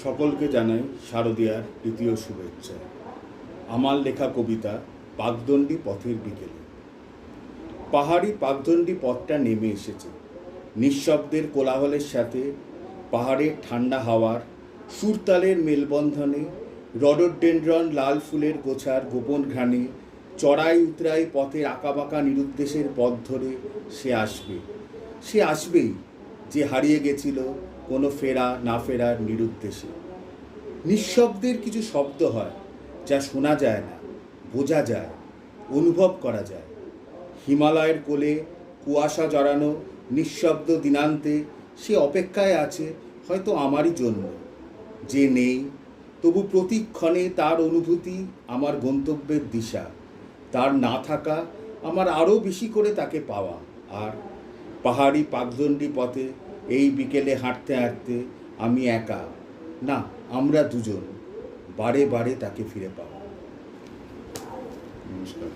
সকলকে জানাই শারদীয়ার দ্বিতীয় শুভেচ্ছা। আমার লেখা কবিতা পাকদণ্ডী পথের বিকেলে। পাহাড়ি পাকদণ্ডী পথটা নেমে এসেছে নিঃশব্দের কোলাহলের সাথে। পাহাড়ের ঠান্ডা হাওয়ার সুরতালের মেলবন্ধনে, রডোডেনড্রন লাল ফুলের গোছার গোপন ঘ্রাণে, চড়াই উতরাই পথের আঁকাবাঁকা নিরুদ্দেশের পথ ধরে সে আসবেই যে হারিয়ে গেছিল কোনো ফেরা না ফেরার নিরুদ্দেশে। নিঃশব্দের কিছু শব্দ হয় যা শোনা যায় না, বোঝা যায়, অনুভব করা যায়। হিমালয়ের কোলে কুয়াশা জড়ানো নিঃশব্দ দিনান্তে সে অপেক্ষায় আছে হয়তো আমারই জন্য। যে নেই তবু প্রতিক্ষণে তার অনুভূতি আমার গন্তব্যের দিশা, তার না থাকা আমার আরও বেশি করে তাকে পাওয়া। আর পাহাড়ি পাকদণ্ডী পথে এই বিকেলে হাঁটতে হাঁটতে আমি একা না, আমরা দুজন বারে বারে তাকে ফিরে পাওয়া। নমস্কার।